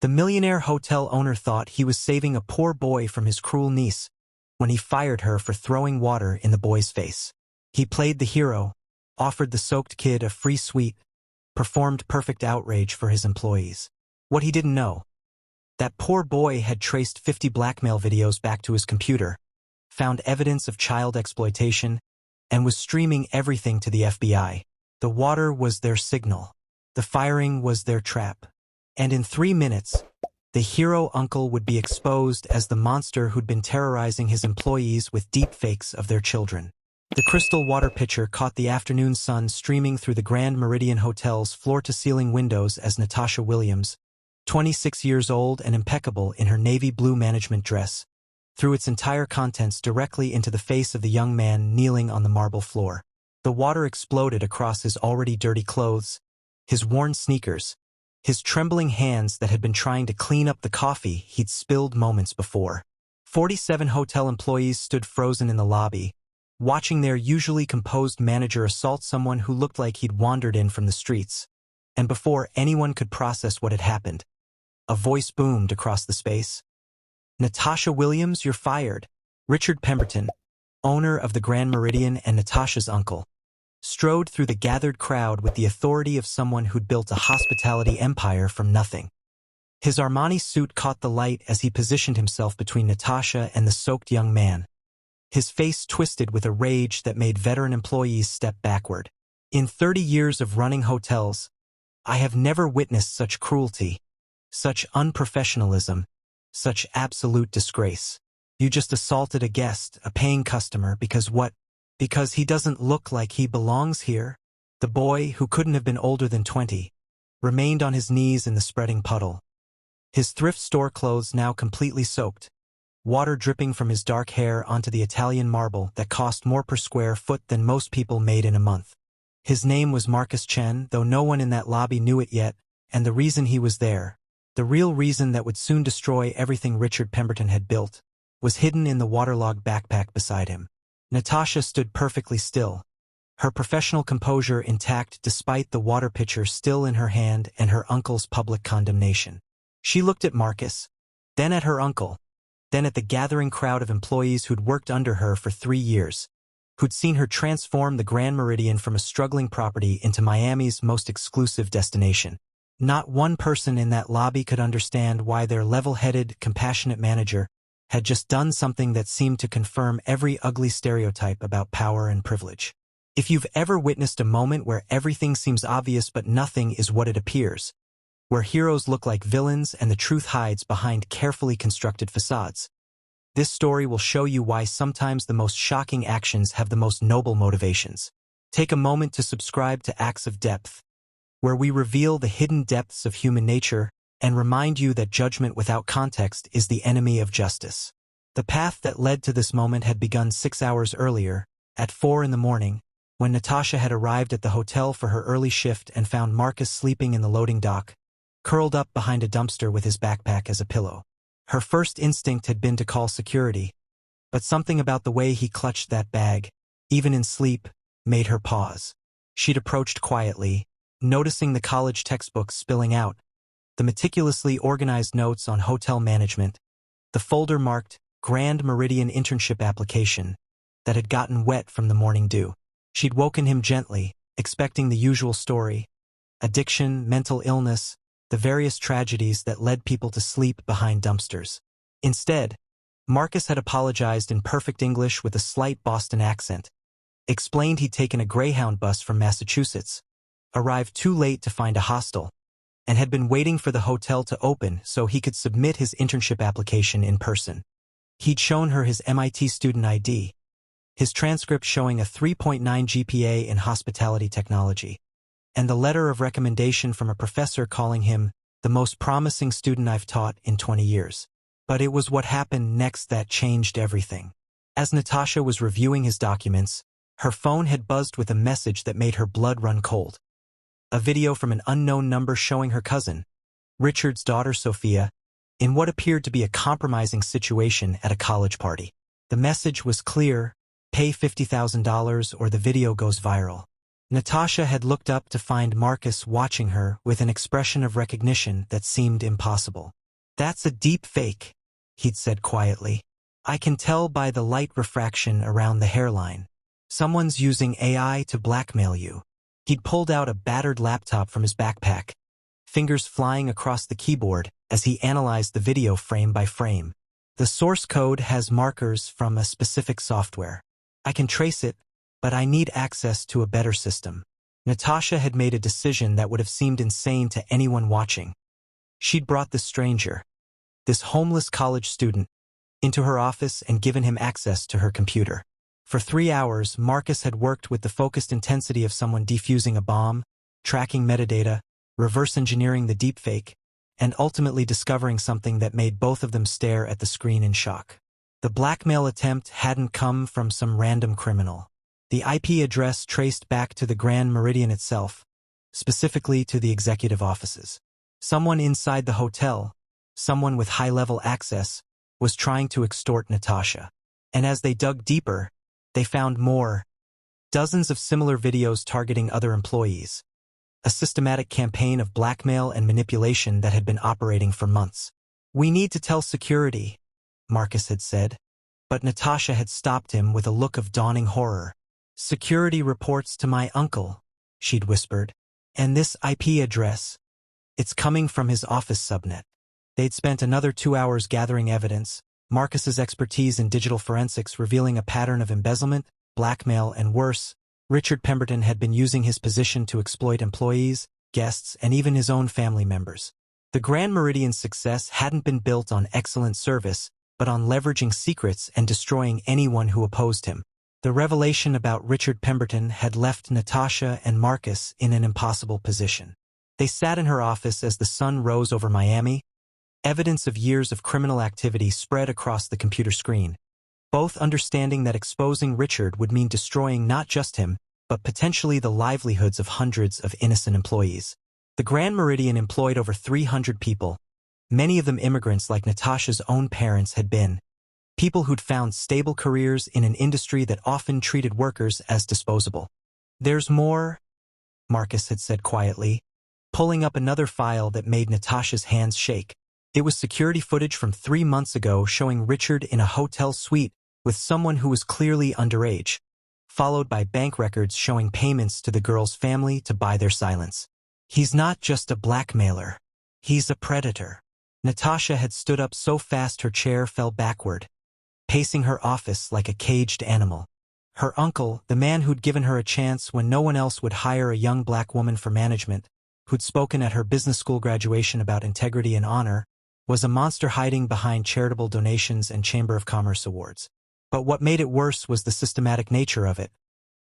The millionaire hotel owner thought he was saving a poor boy from his cruel niece when he fired her for throwing water in the boy's face. He played the hero, offered the soaked kid a free suite, performed perfect outrage for his employees. What he didn't know, that poor boy had traced 50 blackmail videos back to his computer, found evidence of child exploitation, and was streaming everything to the FBI. The water was their signal. The firing was their trap. And in 3 minutes, the hero uncle would be exposed as the monster who'd been terrorizing his employees with deepfakes of their children. The crystal water pitcher caught the afternoon sun streaming through the Grand Meridian Hotel's floor-to-ceiling windows as Natasha Williams, 26 years old and impeccable in her navy blue management dress, threw its entire contents directly into the face of the young man kneeling on the marble floor. The water exploded across his already dirty clothes, his worn sneakers, his trembling hands that had been trying to clean up the coffee he'd spilled moments before. 47 hotel employees stood frozen in the lobby, watching their usually composed manager assault someone who looked like he'd wandered in from the streets. And before anyone could process what had happened, a voice boomed across the space. "Natasha Williams, you're fired." Richard Pemberton, owner of the Grand Meridian and Natasha's uncle, strode through the gathered crowd with the authority of someone who'd built a hospitality empire from nothing. His Armani suit caught the light as he positioned himself between Natasha and the soaked young man, his face twisted with a rage that made veteran employees step backward. "In 30 years of running hotels, I have never witnessed such cruelty, such unprofessionalism, such absolute disgrace. You just assaulted a guest, a paying customer, because what? Because he doesn't look like he belongs here?" The boy, who couldn't have been older than 20, remained on his knees in the spreading puddle, his thrift store clothes now completely soaked, water dripping from his dark hair onto the Italian marble that cost more per square foot than most people made in a month. His name was Marcus Chen, though no one in that lobby knew it yet, and the reason he was there, the real reason that would soon destroy everything Richard Pemberton had built, was hidden in the waterlogged backpack beside him. Natasha stood perfectly still, her professional composure intact despite the water pitcher still in her hand and her uncle's public condemnation. She looked at Marcus, then at her uncle, then at the gathering crowd of employees who'd worked under her for 3 years, who'd seen her transform the Grand Meridian from a struggling property into Miami's most exclusive destination. Not one person in that lobby could understand why their level-headed, compassionate manager had just done something that seemed to confirm every ugly stereotype about power and privilege. If you've ever witnessed a moment where everything seems obvious but nothing is what it appears, where heroes look like villains and the truth hides behind carefully constructed facades, this story will show you why sometimes the most shocking actions have the most noble motivations. Take a moment to subscribe to Acts of Depth, where we reveal the hidden depths of human nature and remind you that judgment without context is the enemy of justice. The path that led to this moment had begun 6 hours earlier, at 4 in the morning, when Natasha had arrived at the hotel for her early shift and found Marcus sleeping in the loading dock, curled up behind a dumpster with his backpack as a pillow. Her first instinct had been to call security, but something about the way he clutched that bag, even in sleep, made her pause. She'd approached quietly, noticing the college textbooks spilling out, the meticulously organized notes on hotel management, the folder marked Grand Meridian internship application that had gotten wet from the morning dew. She'd woken him gently, expecting the usual story: addiction, mental illness, the various tragedies that led people to sleep behind dumpsters. Instead, Marcus had apologized in perfect English with a slight Boston accent, explained he'd taken a Greyhound bus from Massachusetts, arrived too late to find a hostel, and had been waiting for the hotel to open so he could submit his internship application in person. He'd shown her his MIT student ID, his transcript showing a 3.9 GPA in hospitality technology, and the letter of recommendation from a professor calling him the most promising student I've taught in 20 years. But it was what happened next that changed everything. As Natasha was reviewing his documents, her phone had buzzed with a message that made her blood run cold. A video from an unknown number showing her cousin, Richard's daughter Sophia, in what appeared to be a compromising situation at a college party. The message was clear: pay $50,000 or the video goes viral. Natasha had looked up to find Marcus watching her with an expression of recognition that seemed impossible. "That's a deep fake," he'd said quietly. "I can tell by the light refraction around the hairline. Someone's using AI to blackmail you." He'd pulled out a battered laptop from his backpack, fingers flying across the keyboard as he analyzed the video frame by frame. "The source code has markers from a specific software. I can trace it, but I need access to a better system." Natasha had made a decision that would have seemed insane to anyone watching. She'd brought the stranger, this homeless college student, into her office and given him access to her computer. For 3 hours, Marcus had worked with the focused intensity of someone defusing a bomb, tracking metadata, reverse engineering the deepfake, and ultimately discovering something that made both of them stare at the screen in shock. The blackmail attempt hadn't come from some random criminal. The IP address traced back to the Grand Meridian itself, specifically to the executive offices. Someone inside the hotel, someone with high-level access, was trying to extort Natasha. And as they dug deeper, they found more. Dozens of similar videos targeting other employees. A systematic campaign of blackmail and manipulation that had been operating for months. "We need to tell security," Marcus had said. But Natasha had stopped him with a look of dawning horror. "Security reports to my uncle," she'd whispered. "And this IP address, it's coming from his office subnet." They'd spent another 2 hours gathering evidence, Marcus's expertise in digital forensics revealing a pattern of embezzlement, blackmail, and worse. Richard Pemberton had been using his position to exploit employees, guests, and even his own family members. The Grand Meridian's success hadn't been built on excellent service, but on leveraging secrets and destroying anyone who opposed him. The revelation about Richard Pemberton had left Natasha and Marcus in an impossible position. They sat in her office as the sun rose over Miami. Evidence of years of criminal activity spread across the computer screen, both understanding that exposing Richard would mean destroying not just him, but potentially the livelihoods of hundreds of innocent employees. The Grand Meridian employed over 300 people, many of them immigrants like Natasha's own parents had been, people who'd found stable careers in an industry that often treated workers as disposable. "There's more," Marcus had said quietly, pulling up another file that made Natasha's hands shake. It was security footage from 3 months ago showing Richard in a hotel suite with someone who was clearly underage, followed by bank records showing payments to the girl's family to buy their silence. "He's not just a blackmailer. He's a predator." Natasha had stood up so fast her chair fell backward, pacing her office like a caged animal. Her uncle, the man who'd given her a chance when no one else would hire a young black woman for management, who'd spoken at her business school graduation about integrity and honor, was a monster hiding behind charitable donations and Chamber of Commerce awards. But what made it worse was the systematic nature of it.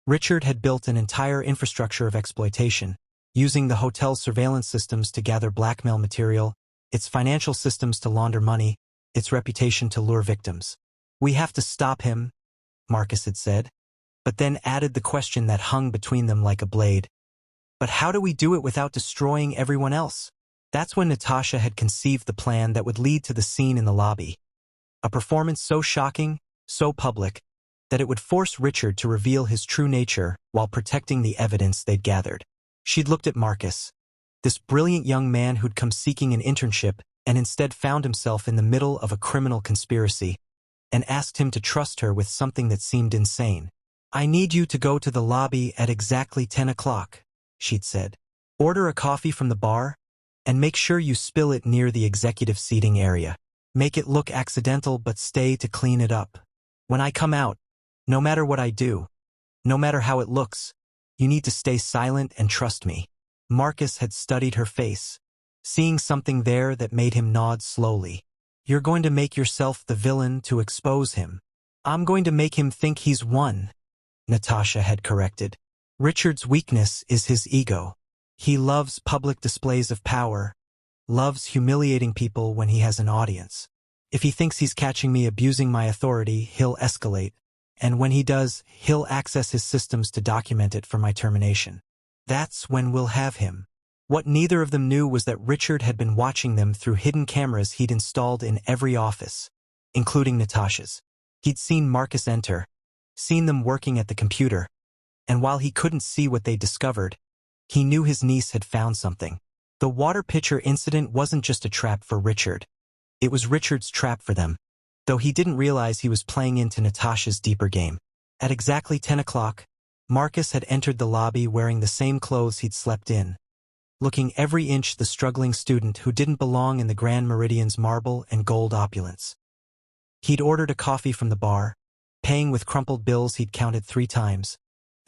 Richard had built an entire infrastructure of exploitation, using the hotel's surveillance systems to gather blackmail material, its financial systems to launder money, its reputation to lure victims. "We have to stop him," Marcus had said, but then added the question that hung between them like a blade. "But how do we do it without destroying everyone else?" That's when Natasha had conceived the plan that would lead to the scene in the lobby. A performance so shocking, so public, that it would force Richard to reveal his true nature while protecting the evidence they'd gathered. She'd looked at Marcus, this brilliant young man who'd come seeking an internship and instead found himself in the middle of a criminal conspiracy, and asked him to trust her with something that seemed insane. "I need you to go to the lobby at exactly 10 o'clock, she'd said. "Order a coffee from the bar, and make sure you spill it near the executive seating area. Make it look accidental but stay to clean it up. When I come out, no matter what I do, no matter how it looks, you need to stay silent and trust me." Marcus had studied her face, seeing something there that made him nod slowly. "You're going to make yourself the villain to expose him." "I'm going to make him think he's won," Natasha had corrected. "Richard's weakness is his ego. He loves public displays of power, loves humiliating people when he has an audience. If he thinks he's catching me abusing my authority, he'll escalate, and when he does, he'll access his systems to document it for my termination. That's when we'll have him." What neither of them knew was that Richard had been watching them through hidden cameras he'd installed in every office, including Natasha's. He'd seen Marcus enter, seen them working at the computer, and while he couldn't see what they discovered, he knew his niece had found something. The water pitcher incident wasn't just a trap for Richard. It was Richard's trap for them, though he didn't realize he was playing into Natasha's deeper game. At exactly 10 o'clock, Marcus had entered the lobby wearing the same clothes he'd slept in, looking every inch the struggling student who didn't belong in the Grand Meridian's marble and gold opulence. He'd ordered a coffee from the bar, paying with crumpled bills he'd counted 3 times,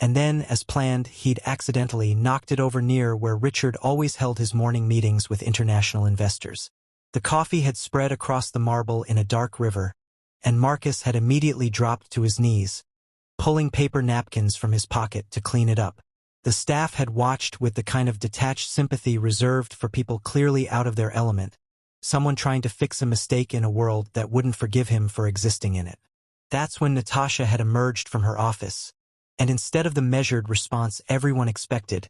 and then, as planned, he'd accidentally knocked it over near where Richard always held his morning meetings with international investors. The coffee had spread across the marble in a dark river, and Marcus had immediately dropped to his knees, pulling paper napkins from his pocket to clean it up. The staff had watched with the kind of detached sympathy reserved for people clearly out of their element, someone trying to fix a mistake in a world that wouldn't forgive him for existing in it. That's when Natasha had emerged from her office, and instead of the measured response everyone expected,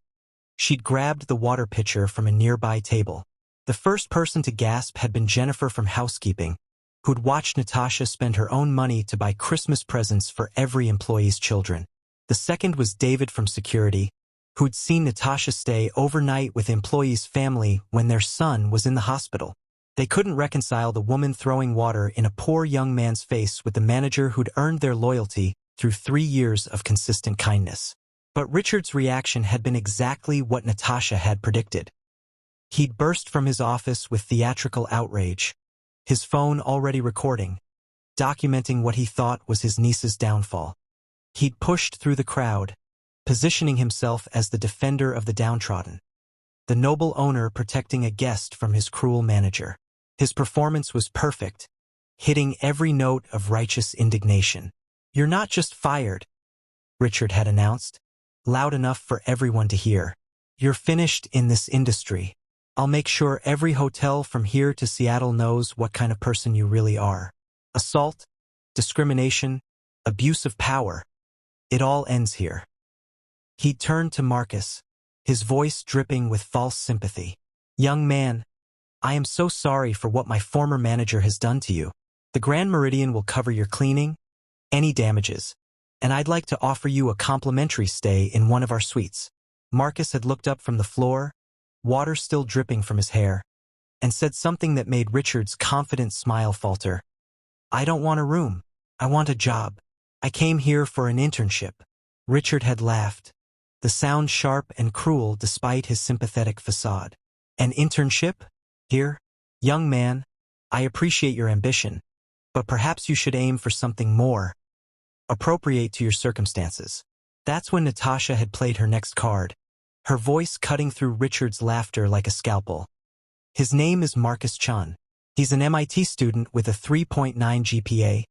she'd grabbed the water pitcher from a nearby table. The first person to gasp had been Jennifer from housekeeping, who'd watched Natasha spend her own money to buy Christmas presents for every employee's children. The second was David from security, who'd seen Natasha stay overnight with employees' family when their son was in the hospital. They couldn't reconcile the woman throwing water in a poor young man's face with the manager who'd earned their loyalty through 3 years of consistent kindness. But Richard's reaction had been exactly what Natasha had predicted. He'd burst from his office with theatrical outrage, his phone already recording, documenting what he thought was his niece's downfall. He'd pushed through the crowd, positioning himself as the defender of the downtrodden, the noble owner protecting a guest from his cruel manager. His performance was perfect, hitting every note of righteous indignation. "You're not just fired," Richard had announced, loud enough for everyone to hear. "You're finished in this industry. I'll make sure every hotel from here to Seattle knows what kind of person you really are. Assault, discrimination, abuse of power. It all ends here." He turned to Marcus, his voice dripping with false sympathy. "Young man, I am so sorry for what my former manager has done to you. The Grand Meridian will cover your cleaning, any damages, and I'd like to offer you a complimentary stay in one of our suites." Marcus had looked up from the floor, water still dripping from his hair, and said something that made Richard's confident smile falter. "I don't want a room. I want a job. I came here for an internship." Richard had laughed, the sound sharp and cruel despite his sympathetic facade. "An internship? Here? Young man, I appreciate your ambition, but perhaps you should aim for something more appropriate to your circumstances." That's when Natasha had played her next card, her voice cutting through Richard's laughter like a scalpel. "His name is Marcus Chen. He's an MIT student with a 3.9 GPA,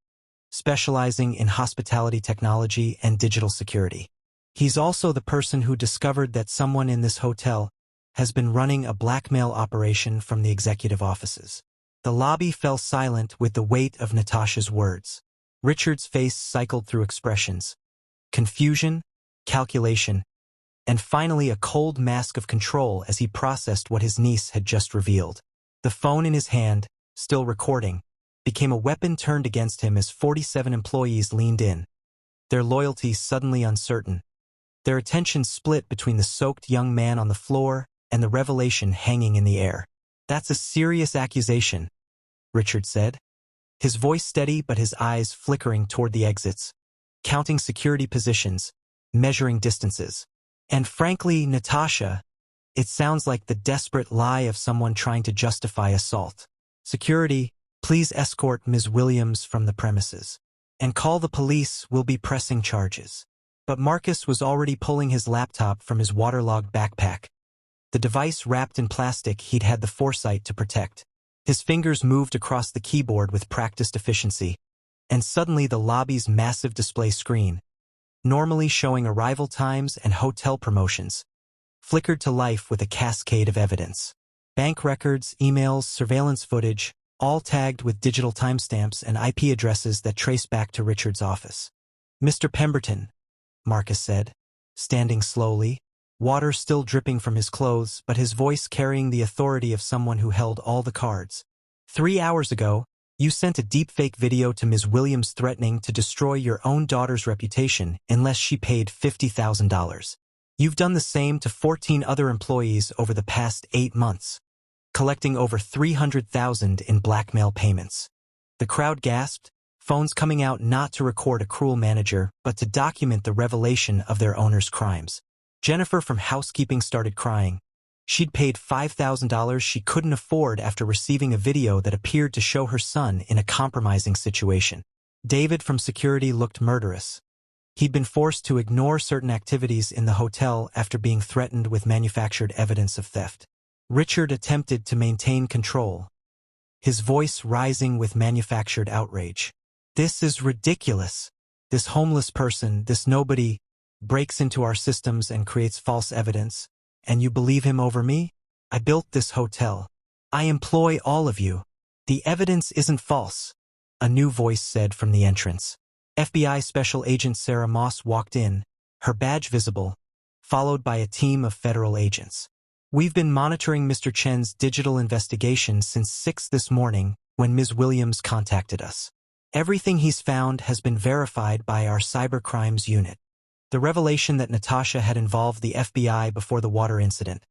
specializing in hospitality technology and digital security. He's also the person who discovered that someone in this hotel has been running a blackmail operation from the executive offices." The lobby fell silent with the weight of Natasha's words. Richard's face cycled through expressions: confusion, calculation, and finally a cold mask of control as he processed what his niece had just revealed. The phone in his hand, still recording, became a weapon turned against him as 47 employees leaned in, their loyalty suddenly uncertain, their attention split between the soaked young man on the floor and the revelation hanging in the air. "That's a serious accusation," Richard said, his voice steady but his eyes flickering toward the exits, counting security positions, measuring distances. "And frankly, Natasha, it sounds like the desperate lie of someone trying to justify assault. Security, please escort Ms. Williams from the premises. And call the police, we'll be pressing charges." But Marcus was already pulling his laptop from his waterlogged backpack, the device wrapped in plastic he'd had the foresight to protect. His fingers moved across the keyboard with practiced efficiency, and suddenly the lobby's massive display screen, normally showing arrival times and hotel promotions, flickered to life with a cascade of evidence. Bank records, emails, surveillance footage, all tagged with digital timestamps and IP addresses that trace back to Richard's office. "Mr. Pemberton," Marcus said, standing slowly, water still dripping from his clothes but his voice carrying the authority of someone who held all the cards. "3 hours ago, You sent a deepfake video to Ms. Williams threatening to destroy your own daughter's reputation unless she paid $50,000. You've done the same to 14 other employees over the past 8 months, collecting over $300,000 in blackmail payments. The crowd gasped, phones coming out not to record a cruel manager, but to document the revelation of their owner's crimes. Jennifer from housekeeping started crying. She'd paid $5,000 she couldn't afford after receiving a video that appeared to show her son in a compromising situation. David from security looked murderous. He'd been forced to ignore certain activities in the hotel after being threatened with manufactured evidence of theft. Richard attempted to maintain control, his voice rising with manufactured outrage. This is ridiculous. This homeless person, this nobody, breaks into our systems and creates false evidence. And you believe him over me? I built this hotel. I employ all of you. The evidence isn't false, a new voice said from the entrance. FBI Special Agent Sarah Moss walked in, her badge visible, followed by a team of federal agents. We've been monitoring Mr. Chen's digital investigation since 6 this morning when Ms. Williams contacted us. Everything he's found has been verified by our cybercrimes unit. The revelation that Natasha had involved the FBI before the water incident,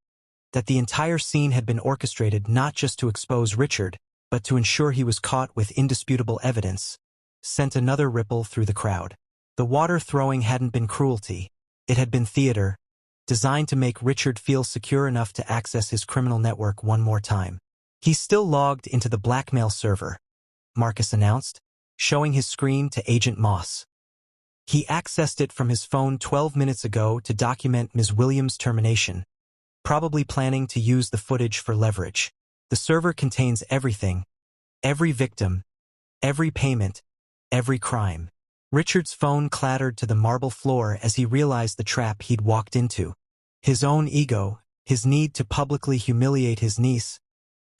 that the entire scene had been orchestrated not just to expose Richard, but to ensure he was caught with indisputable evidence, sent another ripple through the crowd. The water throwing hadn't been cruelty. It had been theater, designed to make Richard feel secure enough to access his criminal network one more time. He's still logged into the Blackmail server, Marcus announced, showing his screen to Agent Moss. He accessed it from his phone 12 minutes ago to document Ms. Williams' termination, probably planning to use the footage for leverage. The server contains everything, every victim, every payment, every crime. Richard's phone clattered to the marble floor as he realized the trap he'd walked into. His own ego, his need to publicly humiliate his niece,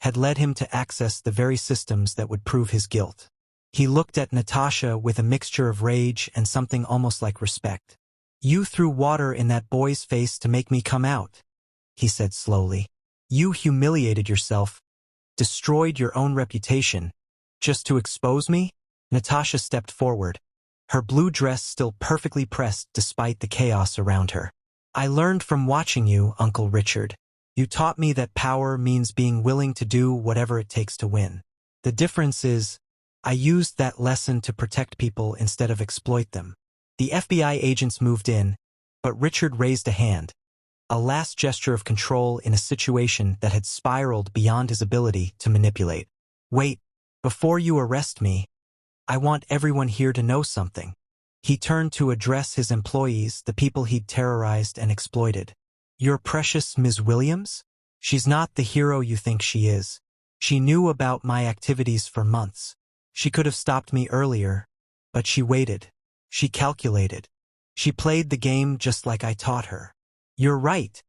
had led him to access the very systems that would prove his guilt. He looked at Natasha with a mixture of rage and something almost like respect. You threw water in that boy's face to make me come out, he said slowly. You humiliated yourself, destroyed your own reputation, just to expose me? Natasha stepped forward, her blue dress still perfectly pressed despite the chaos around her. I learned from watching you, Uncle Richard. You taught me that power means being willing to do whatever it takes to win. The difference is, I used that lesson to protect people instead of exploit them. The FBI agents moved in, but Richard raised a hand, a last gesture of control in a situation that had spiraled beyond his ability to manipulate. Wait, before you arrest me, I want everyone here to know something. He turned to address his employees, the people he'd terrorized and exploited. Your precious Ms. Williams? She's not the hero you think she is. She knew about my activities for months. She could have stopped me earlier, but she waited. She calculated. She played the game just like I taught her. You're right,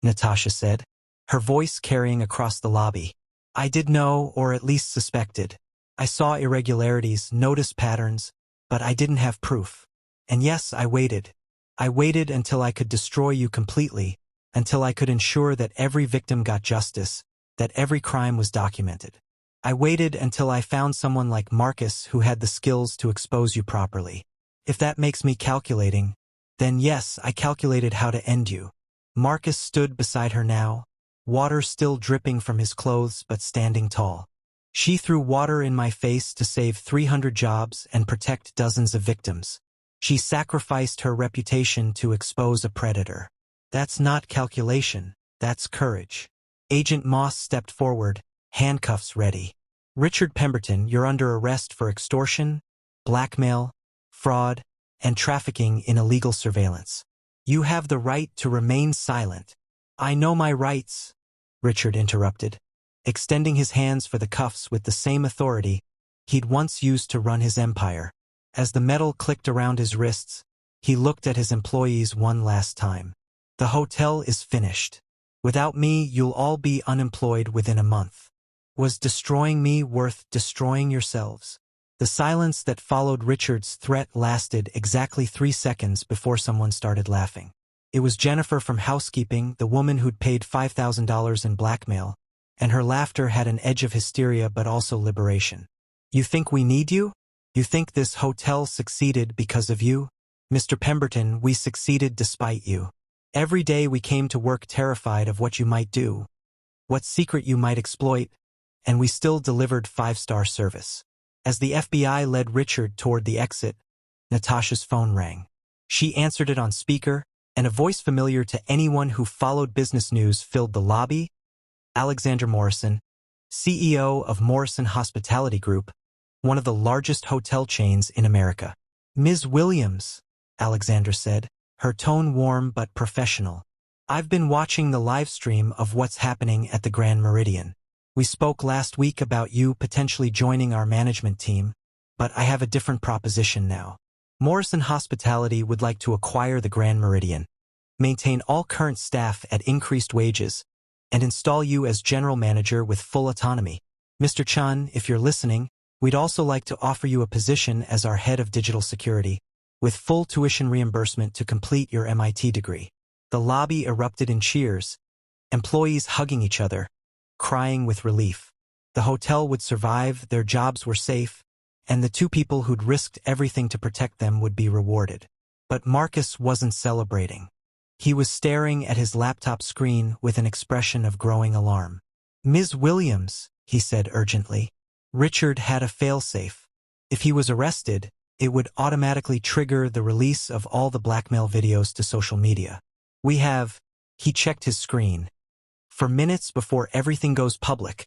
Natasha said, her voice carrying across the lobby. I did know, or at least suspected. I saw irregularities, noticed patterns, but I didn't have proof. And yes, I waited. I waited until I could destroy you completely, until I could ensure that every victim got justice, that every crime was documented. I waited until I found someone like Marcus who had the skills to expose you properly. If that makes me calculating, then yes, I calculated how to end you. Marcus stood beside her now, water still dripping from his clothes but standing tall. She threw water in my face to save 300 jobs and protect dozens of victims. She sacrificed her reputation to expose a predator. That's not calculation, that's courage. Agent Moss stepped forward, handcuffs ready. Richard Pemberton, you're under arrest for extortion, blackmail, fraud, and trafficking in illegal surveillance. You have the right to remain silent. I know my rights, Richard interrupted, extending his hands for the cuffs with the same authority he'd once used to run his empire. As the metal clicked around his wrists, he looked at his employees one last time. The hotel is finished. Without me, you'll all be unemployed within a month. Was destroying me worth destroying yourselves? The silence that followed Richard's threat lasted exactly 3 seconds before someone started laughing. It was Jennifer from housekeeping, the woman who'd paid $5,000 in blackmail, and her laughter had an edge of hysteria but also liberation. You think we need you? You think this hotel succeeded because of you? Mr. Pemberton, we succeeded despite you. Every day we came to work terrified of what you might do, what secret you might exploit, and we still delivered 5-star service. As the FBI led Richard toward the exit, Natasha's phone rang. She answered it on speaker, and a voice familiar to anyone who followed business news filled the lobby. Alexander Morrison, CEO of Morrison Hospitality Group, one of the largest hotel chains in America. Ms. Williams, Alexander said, her tone warm but professional. I've been watching the live stream of what's happening at the Grand Meridian. We spoke last week about you potentially joining our management team, but I have a different proposition now. Morrison Hospitality would like to acquire the Grand Meridian, maintain all current staff at increased wages, and install you as general manager with full autonomy. Mr. Chen, if you're listening, we'd also like to offer you a position as our head of digital security, with full tuition reimbursement to complete your MIT degree. The lobby erupted in cheers, employees hugging each other, crying with relief. The hotel would survive, their jobs were safe, and the two people who'd risked everything to protect them would be rewarded. But Marcus wasn't celebrating. He was staring at his laptop screen with an expression of growing alarm. Ms. Williams, he said urgently, Richard had a failsafe. If he was arrested, it would automatically trigger the release of all the blackmail videos to social media. He checked his screen. For minutes before everything goes public,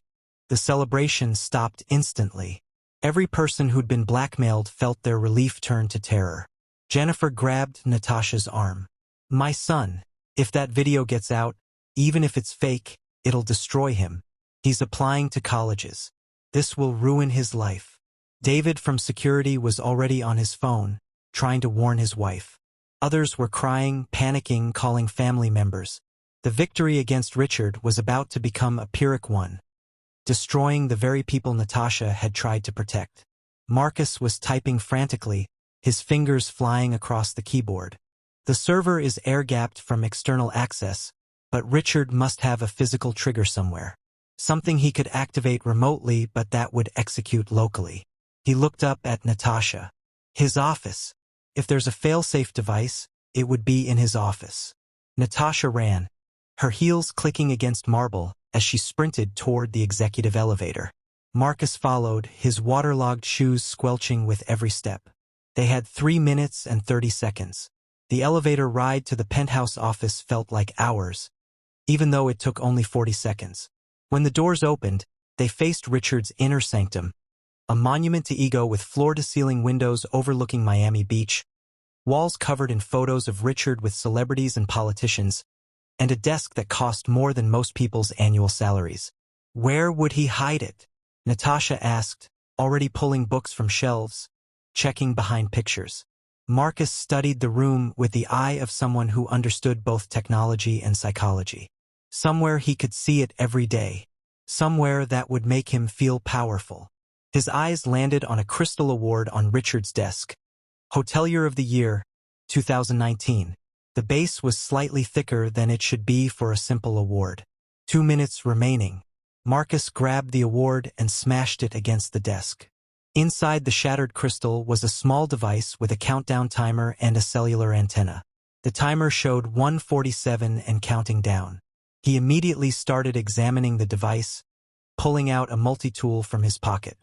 the celebration stopped instantly. Every person who'd been blackmailed felt their relief turn to terror. Jennifer grabbed Natasha's arm. My son, if that video gets out, even if it's fake, it'll destroy him. He's applying to colleges. This will ruin his life. David from security was already on his phone, trying to warn his wife. Others were crying, panicking, calling family members. The victory against Richard was about to become a Pyrrhic one, destroying the very people Natasha had tried to protect. Marcus was typing frantically, his fingers flying across the keyboard. The server is air-gapped from external access, but Richard must have a physical trigger somewhere. Something he could activate remotely but that would execute locally. He looked up at Natasha. His office. If there's a fail-safe device, it would be in his office. Natasha ran, her heels clicking against marble as she sprinted toward the executive elevator. Marcus followed, his waterlogged shoes squelching with every step. They had 3 minutes and 30 seconds. The elevator ride to the penthouse office felt like hours, even though it took only 40 seconds. When the doors opened, they faced Richard's inner sanctum, a monument to ego with floor-to-ceiling windows overlooking Miami Beach, walls covered in photos of Richard with celebrities and politicians, and a desk that cost more than most people's annual salaries. Where would he hide it? Natasha asked, already pulling books from shelves, checking behind pictures. Marcus studied the room with the eye of someone who understood both technology and psychology. Somewhere he could see it every day. Somewhere that would make him feel powerful. His eyes landed on a crystal award on Richard's desk. Hotelier of the Year, 2019. The base was slightly thicker than it should be for a simple award. 2 minutes remaining. Marcus grabbed the award and smashed it against the desk. Inside the shattered crystal was a small device with a countdown timer and a cellular antenna. The timer showed 1:47 and counting down. He immediately started examining the device, pulling out a multi-tool from his pocket.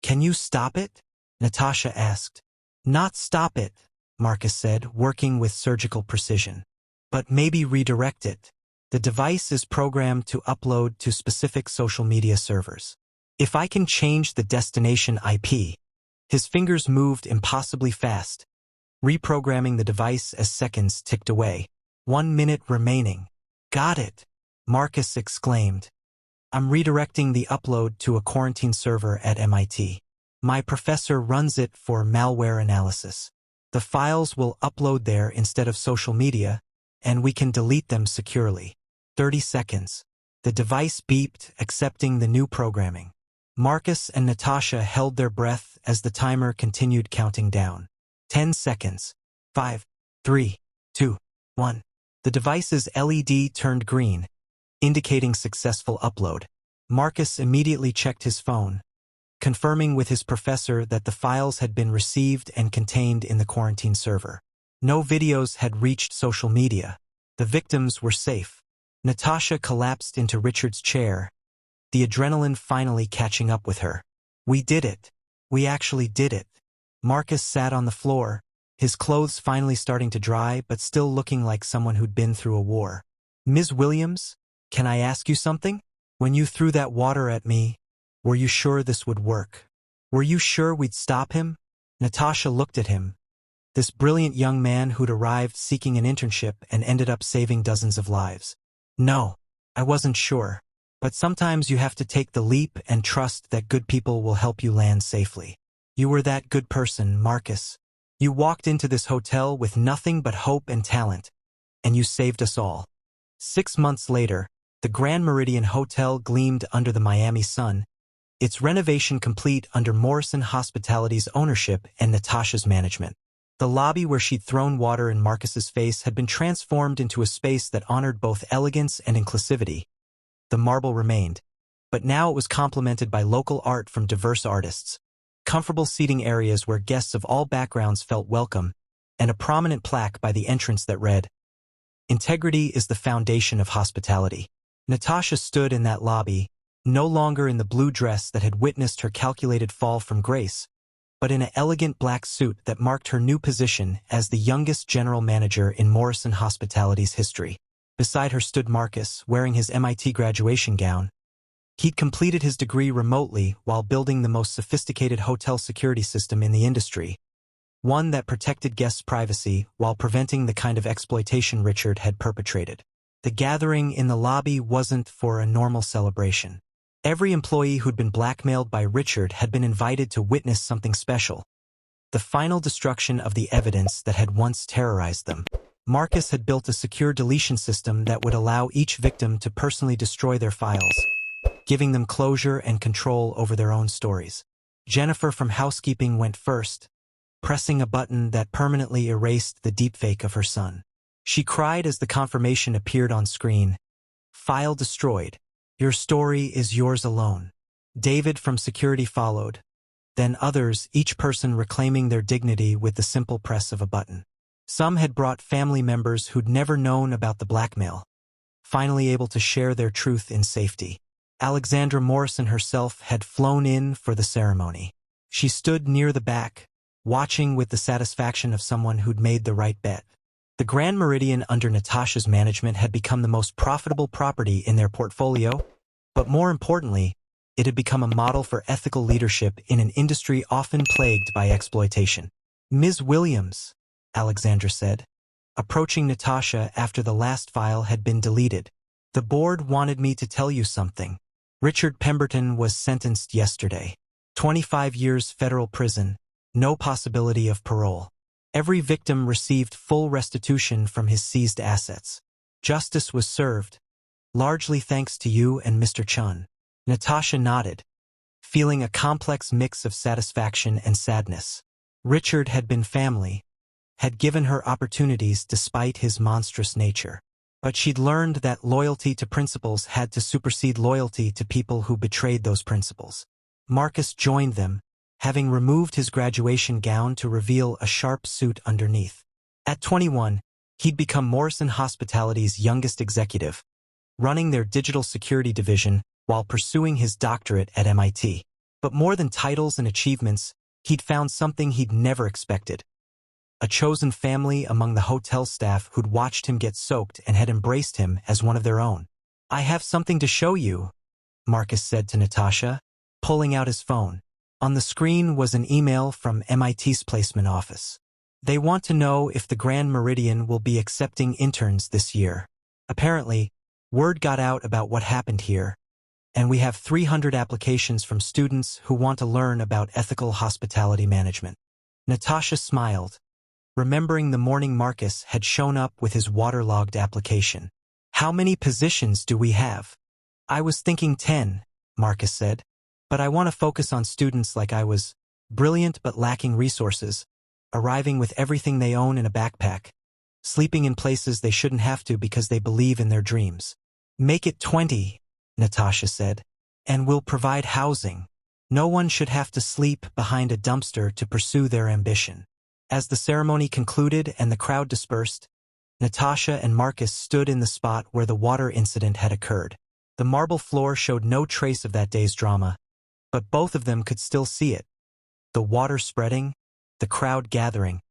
Can you stop it? Natasha asked. Not stop it, Marcus said, working with surgical precision. But maybe redirect it. The device is programmed to upload to specific social media servers. If I can change the destination IP. His fingers moved impossibly fast, reprogramming the device as seconds ticked away. 1 minute remaining. Got it, Marcus exclaimed. I'm redirecting the upload to a quarantine server at MIT. My professor runs it for malware analysis. The files will upload there instead of social media, and we can delete them securely. 30 seconds. The device beeped, accepting the new programming. Marcus and Natasha held their breath as the timer continued counting down. 10 seconds. 5, 3, 2, 1. The device's LED turned green, indicating successful upload. Marcus immediately checked his phone, confirming with his professor that the files had been received and contained in the quarantine server. No videos had reached social media. The victims were safe. Natasha collapsed into Richard's chair, the adrenaline finally catching up with her. We did it. We actually did it. Marcus sat on the floor, his clothes finally starting to dry but still looking like someone who'd been through a war. Ms. Williams, can I ask you something? When you threw that water at me, were you sure this would work? Were you sure we'd stop him? Natasha looked at him. This brilliant young man who'd arrived seeking an internship and ended up saving dozens of lives. No, I wasn't sure. But sometimes you have to take the leap and trust that good people will help you land safely. You were that good person, Marcus. You walked into this hotel with nothing but hope and talent, and you saved us all. 6 months later, the Grand Meridian Hotel gleamed under the Miami sun, its renovation complete under Morrison Hospitality's ownership and Natasha's management. The lobby where she'd thrown water in Marcus's face had been transformed into a space that honored both elegance and inclusivity. The marble remained, but now it was complemented by local art from diverse artists, comfortable seating areas where guests of all backgrounds felt welcome, and a prominent plaque by the entrance that read, "Integrity is the foundation of hospitality." Natasha stood in that lobby, no longer in the blue dress that had witnessed her calculated fall from grace, but in an elegant black suit that marked her new position as the youngest general manager in Morrison Hospitality's history. Beside her stood Marcus, wearing his MIT graduation gown. He'd completed his degree remotely while building the most sophisticated hotel security system in the industry, one that protected guests' privacy while preventing the kind of exploitation Richard had perpetrated. The gathering in the lobby wasn't for a normal celebration. Every employee who'd been blackmailed by Richard had been invited to witness something special. The final destruction of the evidence that had once terrorized them. Marcus had built a secure deletion system that would allow each victim to personally destroy their files, giving them closure and control over their own stories. Jennifer from housekeeping went first, pressing a button that permanently erased the deepfake of her son. She cried as the confirmation appeared on screen. File destroyed. Your story is yours alone. David from security followed, then others, each person reclaiming their dignity with the simple press of a button. Some had brought family members who'd never known about the blackmail, finally able to share their truth in safety. Alexandra Morrison herself had flown in for the ceremony. She stood near the back, watching with the satisfaction of someone who'd made the right bet. The Grand Meridian under Natasha's management had become the most profitable property in their portfolio, but more importantly, it had become a model for ethical leadership in an industry often plagued by exploitation. Ms. Williams, Alexandra said, approaching Natasha after the last file had been deleted. The board wanted me to tell you something. Richard Pemberton was sentenced yesterday. 25 years federal prison, no possibility of parole. Every victim received full restitution from his seized assets. Justice was served, largely thanks to you and Mr. Chen. Natasha nodded, feeling a complex mix of satisfaction and sadness. Richard had been family, had given her opportunities despite his monstrous nature. But she'd learned that loyalty to principles had to supersede loyalty to people who betrayed those principles. Marcus joined them, having removed his graduation gown to reveal a sharp suit underneath. At 21, he'd become Morrison Hospitality's youngest executive, running their digital security division while pursuing his doctorate at MIT. But more than titles and achievements, he'd found something he'd never expected. A chosen family among the hotel staff who'd watched him get soaked and had embraced him as one of their own. I have something to show you, Marcus said to Natasha, pulling out his phone. On the screen was an email from MIT's placement office. They want to know if the Grand Meridian will be accepting interns this year. Apparently, word got out about what happened here, and we have 300 applications from students who want to learn about ethical hospitality management. Natasha smiled, remembering the morning Marcus had shown up with his waterlogged application. How many positions do we have? I was thinking 10, Marcus said, but I want to focus on students like I was, brilliant but lacking resources, arriving with everything they own in a backpack, sleeping in places they shouldn't have to because they believe in their dreams. Make it 20, Natasha said, and we'll provide housing. No one should have to sleep behind a dumpster to pursue their ambition. As the ceremony concluded and the crowd dispersed, Natasha and Marcus stood in the spot where the water incident had occurred. The marble floor showed no trace of that day's drama, but both of them could still see it. The water spreading, the crowd gathering,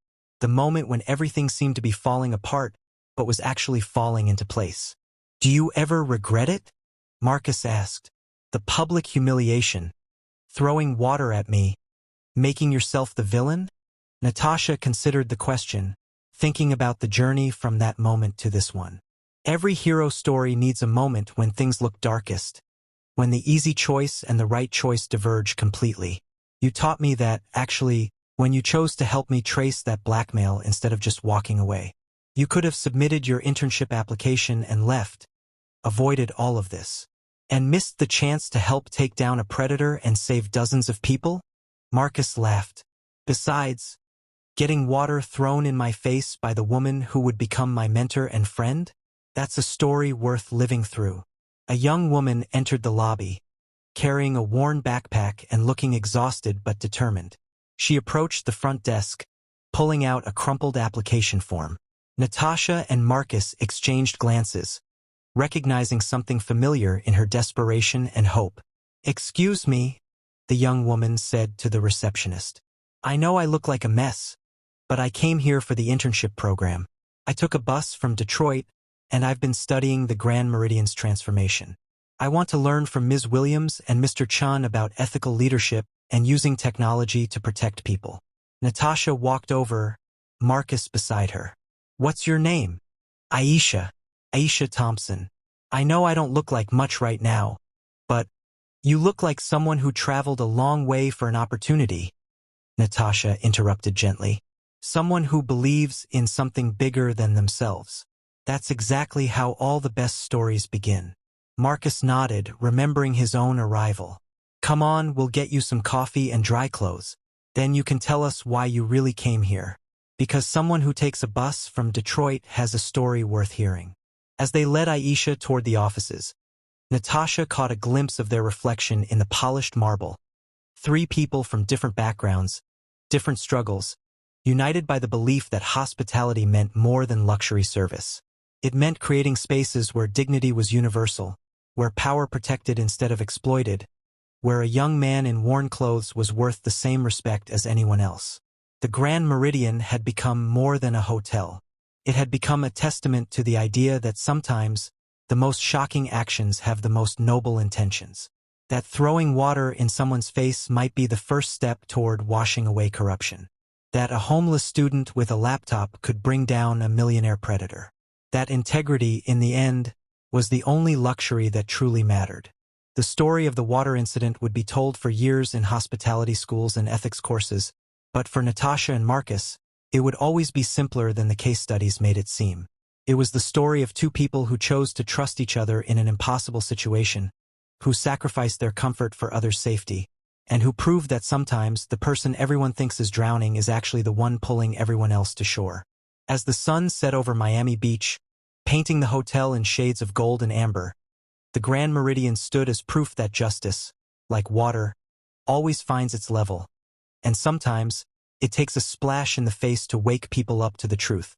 the moment when everything seemed to be falling apart, but was actually falling into place. "Do you ever regret it?" Marcus asked. "The public humiliation, throwing water at me, making yourself the villain?" Natasha considered the question, thinking about the journey from that moment to this one. Every hero story needs a moment when things look darkest, when the easy choice and the right choice diverge completely. You taught me that, actually, when you chose to help me trace that blackmail instead of just walking away. You could have submitted your internship application and left, avoided all of this, and missed the chance to help take down a predator and save dozens of people? Marcus laughed. Besides, getting water thrown in my face by the woman who would become my mentor and friend? That's a story worth living through. A young woman entered the lobby, carrying a worn backpack and looking exhausted but determined. She approached the front desk, pulling out a crumpled application form. Natasha and Marcus exchanged glances, recognizing something familiar in her desperation and hope. "Excuse me," the young woman said to the receptionist. "I know I look like a mess, but I came here for the internship program. I took a bus from Detroit, and I've been studying the Grand Meridian's transformation. I want to learn from Ms. Williams and Mr. Chen about ethical leadership and using technology to protect people." Natasha walked over, Marcus beside her. "What's your name?" "Aisha. Aisha Thompson. I know I don't look like much right now, but you look like someone who traveled a long way for an opportunity," Natasha interrupted gently. "Someone who believes in something bigger than themselves. That's exactly how all the best stories begin." Marcus nodded, remembering his own arrival. "Come on, we'll get you some coffee and dry clothes. Then you can tell us why you really came here. Because someone who takes a bus from Detroit has a story worth hearing." As they led Aisha toward the offices, Natasha caught a glimpse of their reflection in the polished marble. Three people from different backgrounds, different struggles, united by the belief that hospitality meant more than luxury service. It meant creating spaces where dignity was universal, where power protected instead of exploited, where a young man in worn clothes was worth the same respect as anyone else. The Grand Meridian had become more than a hotel. It had become a testament to the idea that sometimes the most shocking actions have the most noble intentions. That throwing water in someone's face might be the first step toward washing away corruption. That a homeless student with a laptop could bring down a millionaire predator. That integrity, in the end, was the only luxury that truly mattered. The story of the water incident would be told for years in hospitality schools and ethics courses, but for Natasha and Marcus, it would always be simpler than the case studies made it seem. It was the story of two people who chose to trust each other in an impossible situation, who sacrificed their comfort for others' safety, and who proved that sometimes the person everyone thinks is drowning is actually the one pulling everyone else to shore. As the sun set over Miami Beach, painting the hotel in shades of gold and amber, the Grand Meridian stood as proof that justice, like water, always finds its level. And sometimes, it takes a splash in the face to wake people up to the truth.